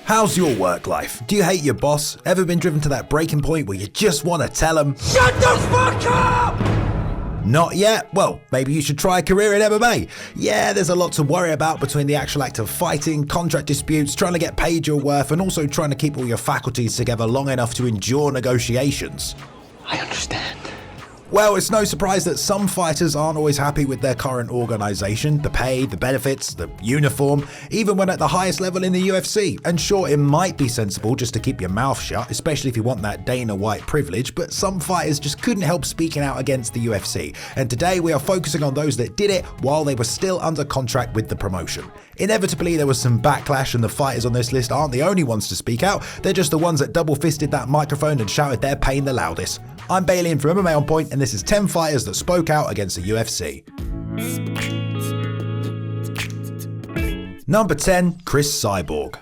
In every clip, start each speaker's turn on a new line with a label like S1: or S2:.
S1: How's your work life? Do you hate your boss? Ever been driven to that breaking point where you just want to tell them, "Shut the fuck up"? Not yet? Well, maybe you should try a career in MMA. Yeah, there's a lot to worry about between the actual act of fighting, contract disputes, trying to get paid your worth, and also trying to keep all your faculties together long enough to endure negotiations.
S2: I understand.
S1: Well, it's no surprise that some fighters aren't always happy with their current organization, the pay, the benefits, the uniform, even when at the highest level in the UFC. And sure, it might be sensible just to keep your mouth shut, especially if you want that Dana White privilege, but some fighters just couldn't help speaking out against the UFC. And today we are focusing on those that did it while they were still under contract with the promotion. Inevitably, there was some backlash, and the fighters on this list aren't the only ones to speak out. They're just the ones that double-fisted that microphone and shouted their pain the loudest. I'm Bailey in from MMA On Point, and this is 10 fighters that spoke out against the UFC. Number 10, CRIS CYBORG.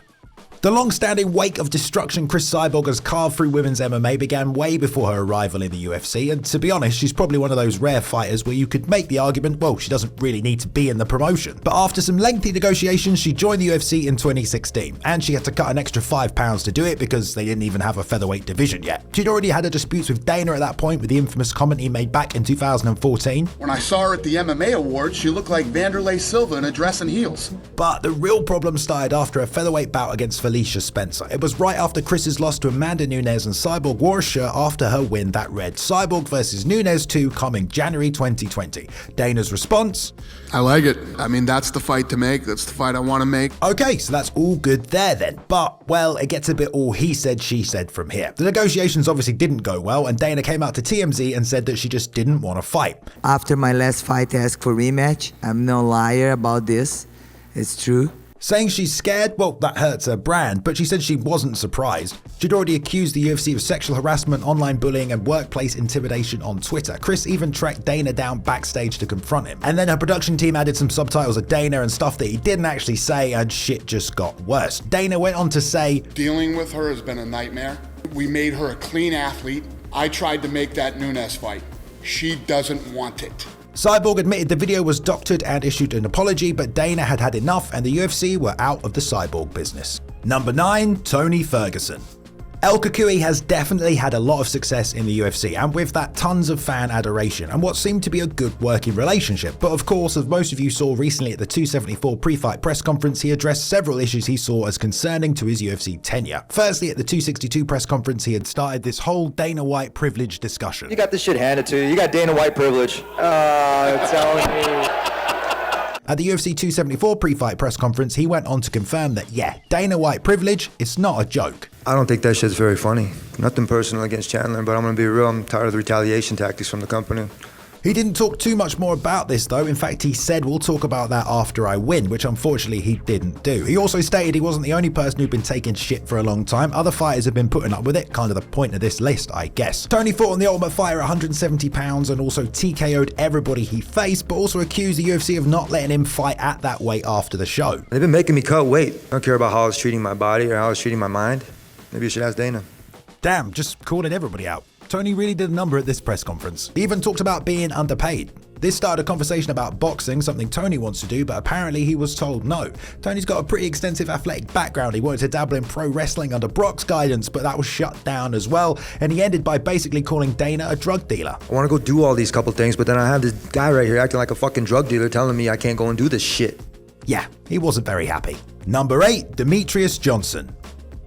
S1: The long-standing wake of destruction CRIS CYBORG has carved through women's MMA began way before her arrival in the UFC, and to be honest, she's probably one of those rare fighters where you could make the argument, well, she doesn't really need to be in the promotion. But after some lengthy negotiations, she joined the UFC in 2016, and she had to cut an extra £5 to do it because they didn't even have a featherweight division yet. She'd already had a dispute with Dana at that point with the infamous comment he made back in 2014.
S3: When I saw her at the MMA Awards, she looked like Vanderlei Silva in a dress and heels.
S1: But the real problem started after a featherweight bout against Felicia Spencer. It was right after Chris's loss to Amanda Nunes, and Cyborg wore a shirt after her win that read Cyborg vs Nunes 2 coming January 2020. Dana's response?
S3: I like it. I mean, that's the fight to make. That's the fight I want to make.
S1: Okay, so that's all good there then. But, well, it gets a bit all he said, she said from here. The negotiations obviously didn't go well, and Dana came out to TMZ and said that she just didn't want to fight.
S4: After my last fight, I asked for rematch. I'm no liar about this. It's true.
S1: Saying she's scared, well, that hurts her brand, but she said she wasn't surprised. She'd already accused the UFC of sexual harassment, online bullying, and workplace intimidation on Twitter. CRIS even tracked Dana down backstage to confront him. And then her production team added some subtitles of Dana and stuff that he didn't actually say, and shit just got worse. Dana went on to say,
S3: "Dealing with her has been a nightmare. We made her a clean athlete. I tried to make that Nunes fight. She doesn't want it."
S1: Cyborg admitted the video was doctored and issued an apology, but Dana had had enough and the UFC were out of the Cyborg business. Number 9, Tony Ferguson. El Cucuy has definitely had a lot of success in the UFC, and with that tons of fan adoration and what seemed to be a good working relationship. But of course, as most of you saw recently at the 274 pre-fight press conference, he addressed several issues he saw as concerning to his UFC tenure. Firstly, at the 262 press conference, he had started this whole Dana White privilege discussion.
S5: You got this shit handed to you. You got Dana White privilege. Telling me.
S1: At the UFC 274 pre-fight press conference, he went on to confirm that, yeah, Dana White privilege, it's not a joke.
S6: I don't think that shit's very funny. Nothing personal against Chandler, but I'm gonna be real, I'm tired of the retaliation tactics from the company.
S1: He didn't talk too much more about this though. In fact, he said, "We'll talk about that after I win," which unfortunately he didn't do. He also stated he wasn't the only person who'd been taking shit for a long time. Other fighters have been putting up with it, kind of the point of this list, I guess. Tony fought on The Ultimate Fighter at 170 pounds and also TKO'd everybody he faced, but also accused the UFC of not letting him fight at that weight after the show.
S6: They've been making me cut weight. I don't care about how I was treating my body or how I was treating my mind. Maybe you should ask Dana.
S1: Damn, just calling everybody out. Tony really did a number at this press conference. He even talked about being underpaid. This started a conversation about boxing, something Tony wants to do, but apparently he was told no. Tony's got a pretty extensive athletic background. He wanted to dabble in pro wrestling under Brock's guidance, but that was shut down as well, and he ended by basically calling Dana a drug dealer.
S6: I want to go do all these couple things, but then I have this guy right here acting like a fucking drug dealer telling me I can't go and do this shit.
S1: Yeah, he wasn't very happy. Number 8, Demetrius Johnson.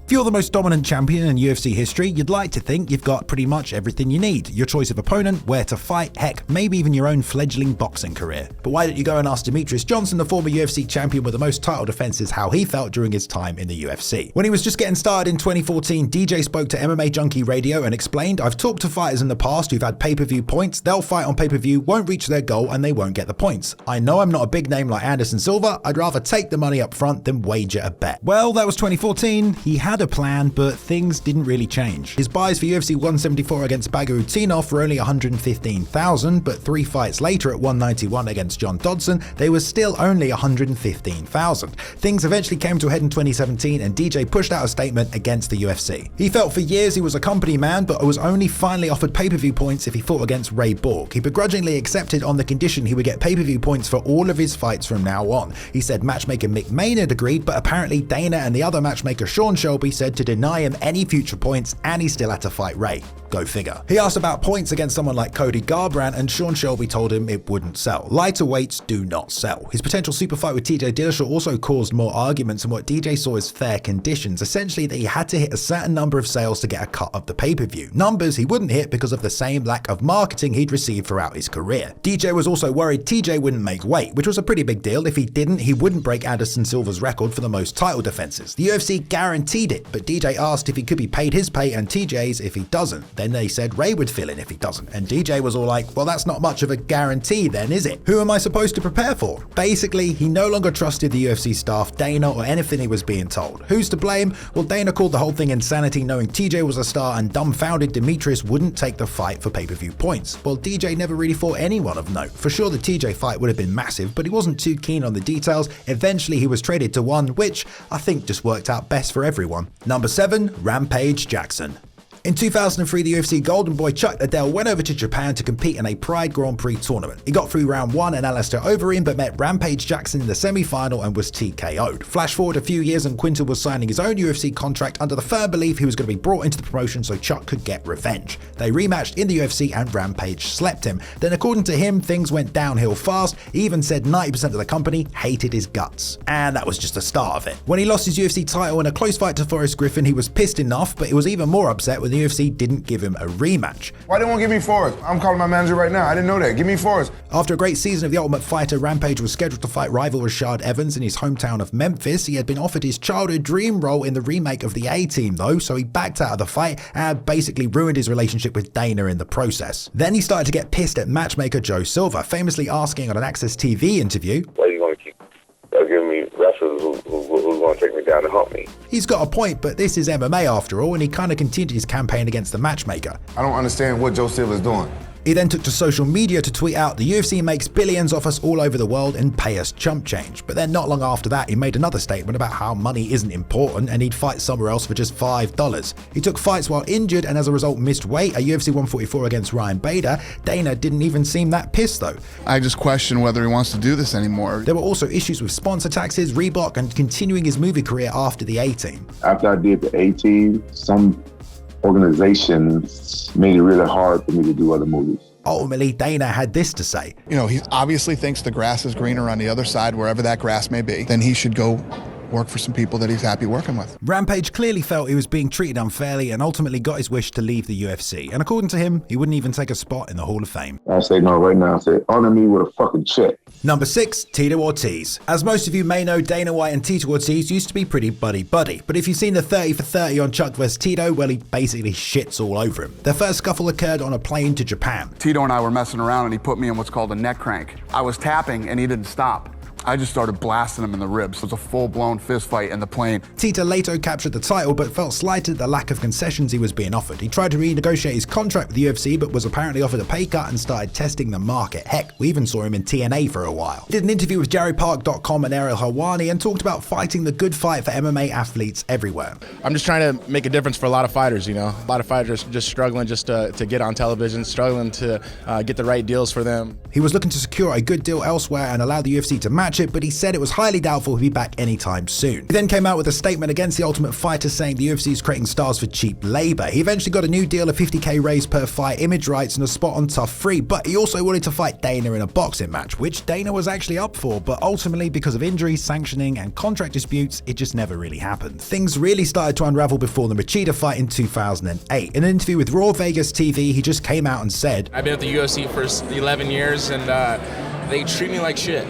S1: If you're the most dominant champion in UFC history, you'd like to think you've got pretty much everything you need. Your choice of opponent, where to fight, heck, maybe even your own fledgling boxing career. But why don't you go and ask Demetrius Johnson, the former UFC champion with the most title defenses, how he felt during his time in the UFC. When he was just getting started in 2014, DJ spoke to MMA Junkie Radio and explained, "I've talked to fighters in the past who've had pay-per-view points. They'll fight on pay-per-view, won't reach their goal, and they won't get the points. I know I'm not a big name like Anderson Silva. I'd rather take the money up front than wager a bet." Well, that was 2014. He has had a plan, but things didn't really change. His buys for UFC 174 against Bagurutinov were only 115,000, but 3 fights later at 191 against John Dodson, they were still only 115,000. Things eventually came to a head in 2017 and DJ pushed out a statement against the UFC. He felt for years he was a company man, but was only finally offered pay-per-view points if he fought against Ray Borg. He begrudgingly accepted on the condition he would get pay-per-view points for all of his fights from now on. He said matchmaker Mick Maynard agreed, but apparently Dana and the other matchmaker Sean Shelby said to deny him any future points, and he still had to fight Ray. Go figure. He asked about points against someone like Cody Garbrandt, and Sean Shelby told him it wouldn't sell. Lighter weights do not sell. His potential super fight with TJ Dillashaw also caused more arguments in what DJ saw as fair conditions, essentially that he had to hit a certain number of sales to get a cut of the pay-per-view. Numbers he wouldn't hit because of the same lack of marketing he'd received throughout his career. DJ was also worried TJ wouldn't make weight, which was a pretty big deal. If he didn't, he wouldn't break Anderson Silva's record for the most title defenses. The UFC guaranteed it, but DJ asked if he could be paid his pay and TJ's if he doesn't. Then they said Ray would fill in if he doesn't, and DJ was all like, well, that's not much of a guarantee then, is it? Who am I supposed to prepare for? Basically, he no longer trusted the UFC staff, Dana, or anything he was being told. Who's to blame? Well, Dana called the whole thing insanity, knowing TJ was a star and dumbfounded Demetrius wouldn't take the fight for pay-per-view points. Well, DJ never really fought anyone of note. For sure the TJ fight would have been massive, but he wasn't too keen on the details. Eventually he was traded to one, which I think just worked out best for everyone. Number 7, Rampage Jackson. In 2003, the UFC Golden Boy Chuck Liddell went over to Japan to compete in a Pride Grand Prix tournament. He got through round 1 and Alistair Overeem, but met Rampage Jackson in the semi-final and was TKO'd. Flash forward a few years and Quinton was signing his own UFC contract under the firm belief he was going to be brought into the promotion so Chuck could get revenge. They rematched in the UFC and Rampage slept him. Then according to him, things went downhill fast. He even said 90% of the company hated his guts. And that was just the start of it. When he lost his UFC title in a close fight to Forrest Griffin, he was pissed enough, but he was even more upset when the UFC didn't give him a rematch.
S2: Why they won't give me Forrest? I'm calling my manager right now. I didn't know that. Give me Forrest.
S1: After a great season of The Ultimate Fighter, Rampage was scheduled to fight rival Rashad Evans in his hometown of Memphis. He had been offered his childhood dream role in the remake of The A-Team though, so he backed out of the fight and basically ruined his relationship with Dana in the process. Then he started to get pissed at matchmaker Joe Silva, famously asking on an Access TV interview,
S7: "Why are you going to keep giving me wrestlers who's going to take me down and hump me?"
S1: He's got a point, but this is MMA after all, and he kind of continued his campaign against the matchmaker.
S2: I don't understand what Joe Silva's doing.
S1: He then took to social media to tweet out, "The UFC makes billions off us all over the world and pay us chump change." But then not long after that, he made another statement about how money isn't important and he'd fight somewhere else for just $5. He took fights while injured and as a result missed weight at UFC 144 against Ryan Bader. Dana didn't even seem that pissed though.
S3: I just question whether he wants to do this anymore.
S1: There were also issues with sponsor taxes, Reebok, and continuing his movie career after the A-Team.
S8: After I did the A-Team, some organizations made it really hard for me to do other movies.
S1: Ultimately, Dana had this to say.
S3: You know, he obviously thinks the grass is greener on the other side, wherever that grass may be. Then he should go work for some people that he's happy working with.
S1: Rampage clearly felt he was being treated unfairly and ultimately got his wish to leave the UFC. And according to him, he wouldn't even take a spot in the Hall of Fame.
S8: I say no right now. I say honor me with a fucking check.
S1: Number 6, Tito Ortiz. As most of you may know, Dana White and Tito Ortiz used to be pretty buddy-buddy. But if you've seen the 30 for 30 on Chuck vs. Tito, well, he basically shits all over him. Their first scuffle occurred on a plane to Japan.
S3: Tito and I were messing around and he put me in what's called a neck crank. I was tapping and he didn't stop. I just started blasting him in the ribs. It was a full-blown fist fight in the plane.
S1: Tito later captured the title but felt slighted at the lack of concessions he was being offered. He tried to renegotiate his contract with the UFC but was apparently offered a pay cut and started testing the market. Heck, we even saw him in TNA for a while. He did an interview with JerryPark.com and Ariel Helwani and talked about fighting the good fight for MMA athletes everywhere.
S9: I'm just trying to make a difference for a lot of fighters, you know. A lot of fighters just struggling just to get on television, struggling to get the right deals for them.
S1: He was looking to secure a good deal elsewhere and allow the UFC to match it, but he said it was highly doubtful he'll be back anytime soon. He then came out with a statement against the Ultimate Fighter saying the UFC is creating stars for cheap labor. He eventually got a new deal of $50K raise per fight, image rights, and a spot on Tough 3, but he also wanted to fight Dana in a boxing match, which Dana was actually up for, but ultimately because of injuries, sanctioning, and contract disputes, it just never really happened. Things really started to unravel before the Machida fight in 2008. In an interview with Raw Vegas TV, he just came out and said,
S10: "I've been at the UFC for 11 years and they treat me like shit."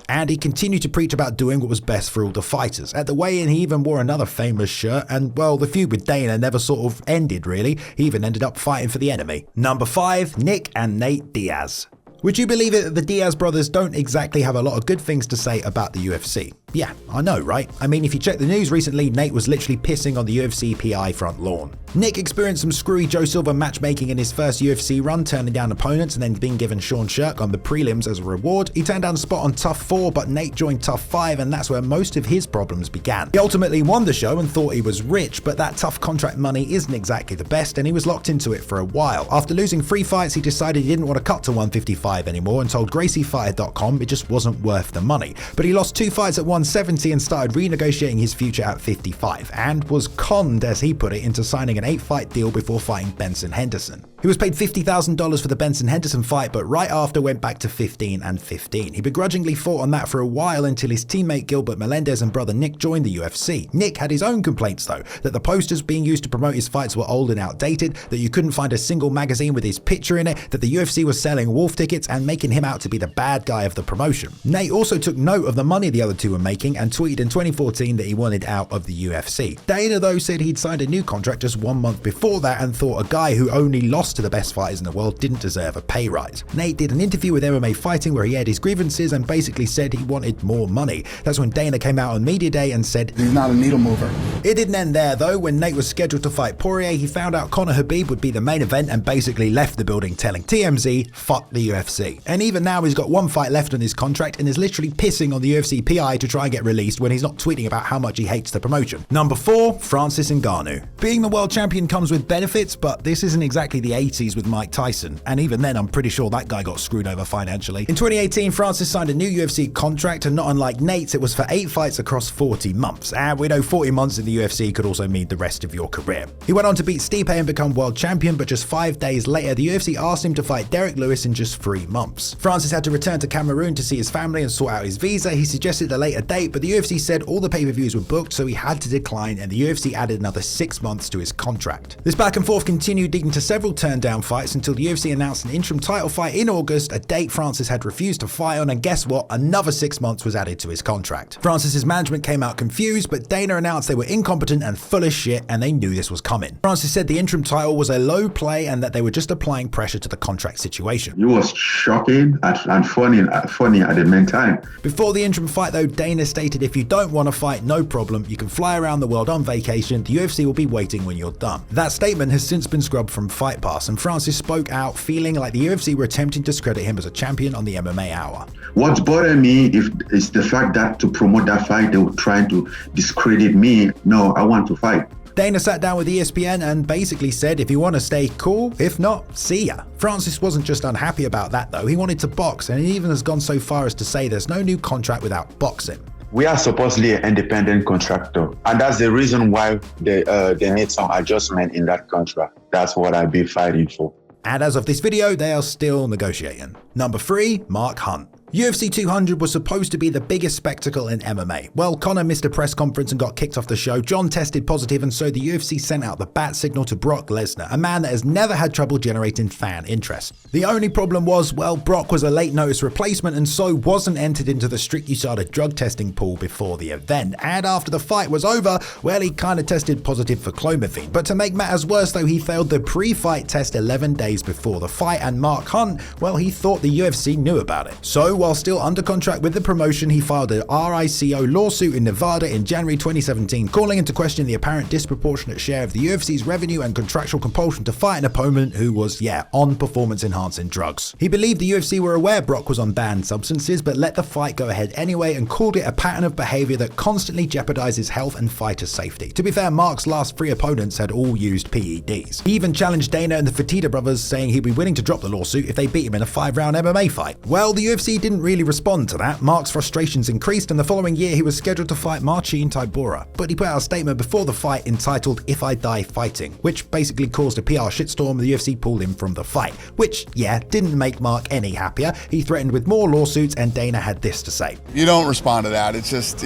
S1: And he continued to preach about doing what was best for all the fighters. At the weigh-in, he even wore another famous shirt, and well, the feud with Dana never sort of ended really. He even ended up fighting for the enemy. Number 5, Nick and Nate Diaz. Would you believe it that the Diaz brothers don't exactly have a lot of good things to say about the UFC? Yeah, I know, right? I mean, if you check the news recently, Nate was literally pissing on the UFC PI front lawn. Nick experienced some screwy Joe Silva matchmaking in his first UFC run, turning down opponents and then being given Sean Shirk on the prelims as a reward. He turned down a spot on Tough 4, but Nate joined Tough 5, and that's where most of his problems began. He ultimately won the show and thought he was rich, but that tough contract money isn't exactly the best, and he was locked into it for a while. After losing 3 fights, he decided he didn't want to cut to 155 anymore and told GracieFighter.com it just wasn't worth the money. But he lost 2 fights at 170 and started renegotiating his future at 55, and was conned, as he put it, into signing an 8-fight deal before fighting Benson Henderson. He was paid $50,000 for the Benson Henderson fight, but right after went back to 15 and 15. He begrudgingly fought on that for a while until his teammate Gilbert Melendez and brother Nick joined the UFC. Nick had his own complaints though, that the posters being used to promote his fights were old and outdated, that you couldn't find a single magazine with his picture in it, that the UFC was selling wolf tickets and making him out to be the bad guy of the promotion. Nate also took note of the money the other two were making and tweeted in 2014 that he wanted out of the UFC. Dana though said he'd signed a new contract just 1 month before that and thought a guy who only lost to the best fighters in the world didn't deserve a pay rise. Nate did an interview with MMA Fighting where he aired his grievances and basically said he wanted more money. That's when Dana came out on media day and said
S3: He's not a needle mover.
S1: It didn't end there though. When Nate was scheduled to fight Poirier, he found out Conor Khabib would be the main event and basically left the building telling TMZ, fuck the UFC. And even now he's got 1 fight left on his contract and is literally pissing on the UFC PI to try and get released when he's not tweeting about how much he hates the promotion. Number 4, Francis Ngannou. Being the world champion comes with benefits, but this isn't exactly the 80s with Mike Tyson, and even then I'm pretty sure that guy got screwed over financially. In 2018, Francis signed a new UFC contract, and not unlike Nate's, it was for 8 fights across 40 months, and we know 40 months in the UFC could also mean the rest of your career. He went on to beat Stipe and become world champion, but just 5 days later, the UFC asked him to fight Derek Lewis in just 3 months. Francis had to return to Cameroon to see his family and sort out his visa. He suggested a later date, but the UFC said all the pay-per-views were booked, so he had to decline, and the UFC added another 6 months to his contract. This back and forth continued, leading to several turned-down fights until the UFC announced an interim title fight in August, a date Francis had refused to fight on, and guess what? Another 6 months was added to his contract. Francis's management came out confused, but Dana announced they were incompetent and full of shit, and they knew this was coming. Francis said the interim title was a low play and that they were just applying pressure to the contract situation.
S8: It was shocking and funny at the same time.
S1: Before the interim fight though, Dana stated if you don't want to fight, no problem, you can fly around the world on vacation, the UFC will be waiting when you're done. That statement has since been scrubbed from Fight Pass, and Francis spoke out feeling like the UFC were attempting to discredit him as a champion on the MMA Hour.
S8: What's bothering me is the fact that to promote that fight, they were trying to discredit me. No, I want to fight.
S1: Dana sat down with ESPN and basically said if you want to stay cool, if not, see ya. Francis wasn't just unhappy about that though, he wanted to box, and he even has gone so far as to say there's no new contract without boxing.
S11: We are supposedly an independent contractor, and that's the reason why they need some adjustment in that contract. That's what I'll be fighting for.
S1: And as of this video, they are still negotiating. Number 3, Mark Hunt. UFC 200 was supposed to be the biggest spectacle in MMA. Well, Conor missed a press conference and got kicked off the show. John tested positive, and so the UFC sent out the bat signal to Brock Lesnar, a man that has never had trouble generating fan interest. The only problem was, well, Brock was a late notice replacement and so wasn't entered into the strict USADA drug testing pool before the event. And after the fight was over, well, he kind of tested positive for clomiphene. But to make matters worse though, he failed the pre-fight test 11 days before the fight, and Mark Hunt, well, he thought the UFC knew about it. So while still under contract with the promotion, he filed a RICO lawsuit in Nevada in January 2017, calling into question the apparent disproportionate share of the UFC's revenue and contractual compulsion to fight an opponent who was, on performance-enhancing drugs. He believed the UFC were aware Brock was on banned substances, but let the fight go ahead anyway and called it a pattern of behavior that constantly jeopardizes health and fighter safety. To be fair, Mark's last 3 opponents had all used PEDs. He even challenged Dana and the Fertitta brothers, saying he'd be willing to drop the lawsuit if they beat him in a 5-round MMA fight. Well, the UFC didn't really respond to that. Mark's frustrations increased, and the following year he was scheduled to fight Marcin Tybura, but he put out a statement before the fight entitled "If I Die Fighting," which basically caused a PR shitstorm. The UFC pulled him from the fight, which didn't make Mark any happier. He threatened with more lawsuits, and Dana had this to say.
S3: You don't respond to that. It's just,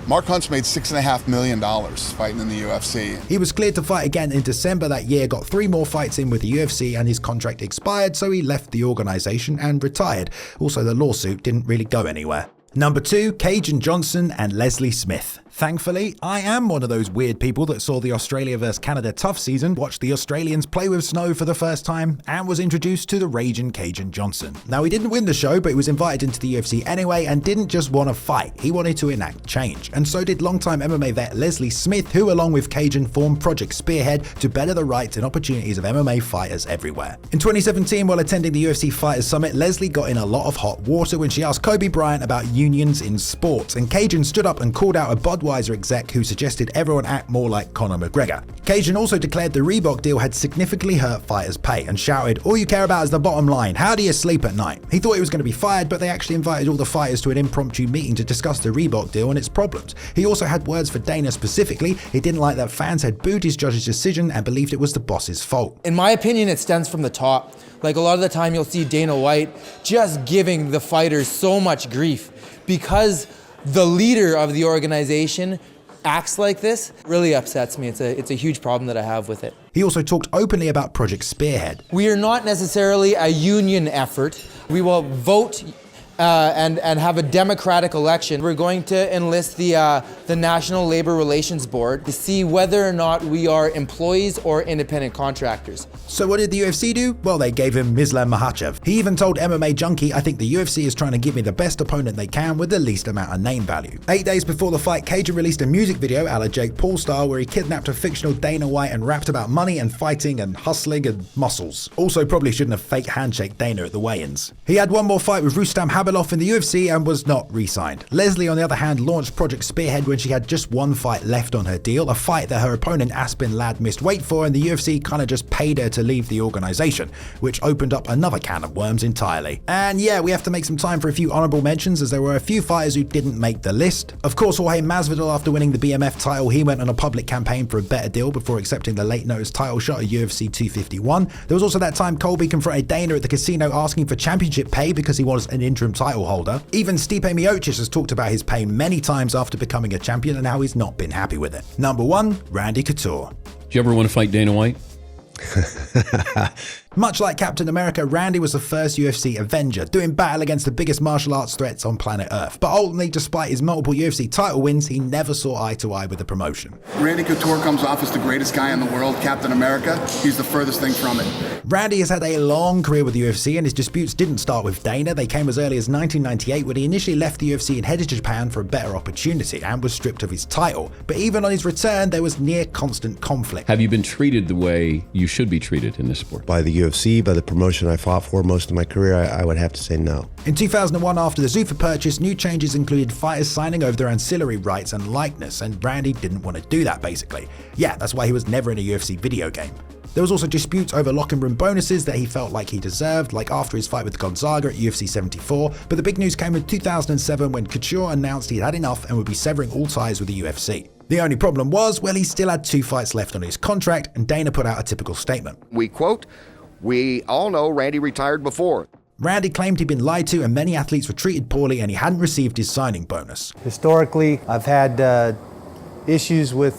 S3: Mark Hunt's made $6.5 million fighting in the UFC.
S1: He was cleared to fight again in December that year, got 3 more fights in with the UFC, and his contract expired, so he left the organization and retired. Also, the lawsuit didn't really go anywhere. Number 2, Cajun Johnson and Leslie Smith. Thankfully, I am one of those weird people that saw the Australia vs Canada tough season, watched the Australians play with snow for the first time, and was introduced to the raging Cajun Johnson. Now, he didn't win the show, but he was invited into the UFC anyway and didn't just want to fight, he wanted to enact change. And so did longtime MMA vet Leslie Smith, who along with Cajun formed Project Spearhead to better the rights and opportunities of MMA fighters everywhere. In 2017, while attending the UFC Fighters Summit, Leslie got in a lot of hot water when she asked Kobe Bryant about unions in sports, and Cajun stood up and called out a Budweiser exec who suggested everyone act more like Conor McGregor. Cajun also declared the Reebok deal had significantly hurt fighters' pay and shouted, "All you care about is the bottom line. How do you sleep at night?" He thought he was going to be fired, but they actually invited all the fighters to an impromptu meeting to discuss the Reebok deal and its problems. He also had words for Dana specifically. He didn't like that fans had booed his judge's decision and believed it was the boss's fault.
S12: In my opinion, it stems from the top. Like a lot of the time you'll see Dana White just giving the fighters so much grief because the leader of the organization acts like this. Really upsets me. It's a huge problem that I have with it.
S1: He also talked openly about Project Spearhead.
S12: We are not necessarily a union effort. We will vote and have a democratic election. We're going to enlist the National Labor Relations Board to see whether or not we are employees or independent contractors.
S1: So what did the UFC do? Well, they gave him Mislam Makhachev. He even told MMA Junkie, "I think the UFC is trying to give me the best opponent they can with the least amount of name value." 8 days before the fight, Cajun released a music video a la Jake Paul style where he kidnapped a fictional Dana White and rapped about money and fighting and hustling and muscles. Also probably shouldn't have fake handshake Dana at the weigh-ins. He had one more fight with Rustam Habilov in the UFC and was not re-signed. Leslie, on the other hand, launched Project Spearhead when she had just one fight left on her deal, a fight that her opponent Aspen Ladd missed weight for, and the UFC kind of just paid her to leave the organization, which opened up another can of worms entirely. And yeah, we have to make some time for a few honorable mentions, as there were a few fighters who didn't make the list. Of course, Jorge Masvidal, after winning the BMF title, he went on a public campaign for a better deal before accepting the late notice title shot at UFC 251. There was also that time Colby confronted Dana at the casino asking for championship pay because he was an interim title holder. Even Stipe Miocic has talked about his pay many times after becoming a champion and how he's not been happy with it. Number 1, Randy Couture.
S13: Do you ever want to fight Dana White?
S1: Much like Captain America, Randy was the first UFC Avenger, doing battle against the biggest martial arts threats on planet Earth. But ultimately, despite his multiple UFC title wins, he never saw eye to eye with the promotion.
S3: Randy Couture comes off as the greatest guy in the world, Captain America. He's the furthest thing from it.
S1: Randy has had a long career with the UFC, and his disputes didn't start with Dana. They came as early as 1998 when he initially left the UFC and headed to Japan for a better opportunity and was stripped of his title. But even on his return, there was near constant conflict.
S13: Have you been treated the way you should be treated in this sport?
S14: By the UFC, by the promotion I fought for most of my career, I would have to say no.
S1: In 2001, after the Zuffa purchase, new changes included fighters signing over their ancillary rights and likeness, and Randy didn't want to do that, basically. Yeah, that's why he was never in a UFC video game. There was also disputes over locker room bonuses that he felt like he deserved, like after his fight with Gonzaga at UFC 74, but the big news came in 2007 when Couture announced he'd had enough and would be severing all ties with the UFC. The only problem was, well, he still had 2 fights left on his contract, and Dana put out a typical statement.
S15: We quote, "We all know Randy retired before."
S1: Randy claimed he'd been lied to and many athletes were treated poorly and he hadn't received his signing bonus.
S16: Historically, I've had issues with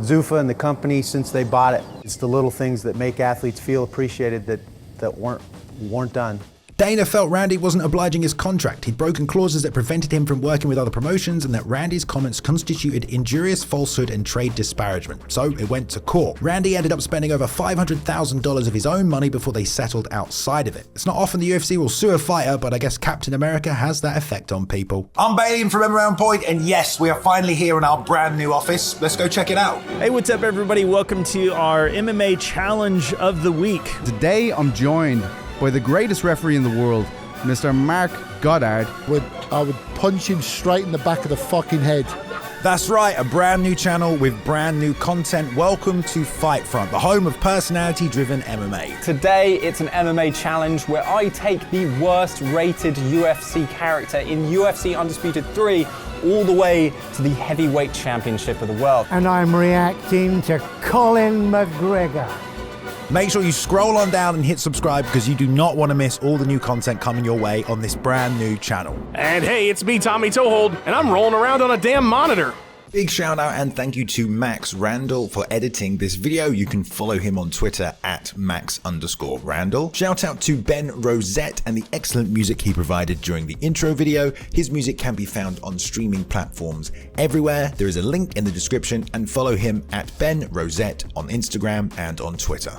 S16: Zuffa and the company since they bought it. It's the little things that make athletes feel appreciated that weren't done.
S1: Dana felt Randy wasn't obliging his contract. He'd broken clauses that prevented him from working with other promotions, and that Randy's comments constituted injurious falsehood and trade disparagement. So it went to court. Randy ended up spending over $500,000 of his own money before they settled outside of it. It's not often the UFC will sue a fighter, but I guess Captain America has that effect on people. I'm Bailey from MMA On Point, and yes, we are finally here in our brand new office. Let's go check it out.
S17: Hey, what's up, everybody? Welcome to our MMA Challenge of the Week.
S18: Today, I'm joined by the greatest referee in the world, Mr. Mark Goddard.
S19: I would punch him straight in the back of the fucking head.
S1: That's right, a brand new channel with brand new content. Welcome to Fight Front, the home of personality-driven MMA.
S20: Today, it's an MMA challenge where I take the worst rated UFC character in UFC Undisputed 3 all the way to the heavyweight championship of the world.
S21: And I'm reacting to Colin McGregor.
S1: Make sure you scroll on down and hit subscribe because you do not want to miss all the new content coming your way on this brand new channel.
S10: And hey, it's me, Tommy Toehold, and I'm rolling around on a damn monitor.
S1: Big shout out and thank you to Max Randall for editing this video. You can follow him on Twitter at Max_Randall. Shout out to Ben Rosette and the excellent music he provided during the intro video. His music can be found on streaming platforms everywhere. There is a link in the description, and follow him at Ben Rosette on Instagram and on Twitter.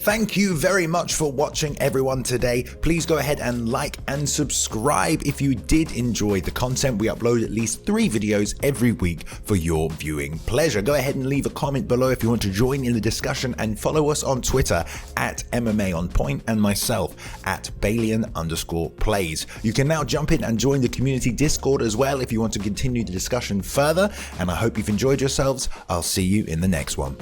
S1: Thank you very much for watching, everyone, today. Please go ahead and like and subscribe if you did enjoy the content. We upload at least 3 videos every week for your viewing pleasure. Go ahead and leave a comment below if you want to join in the discussion, and follow us on Twitter at MMA On Point and myself at Balian_plays. You can now jump in and join the community Discord as well if you want to continue the discussion further, and I hope you've enjoyed yourselves. I'll see you in the next one.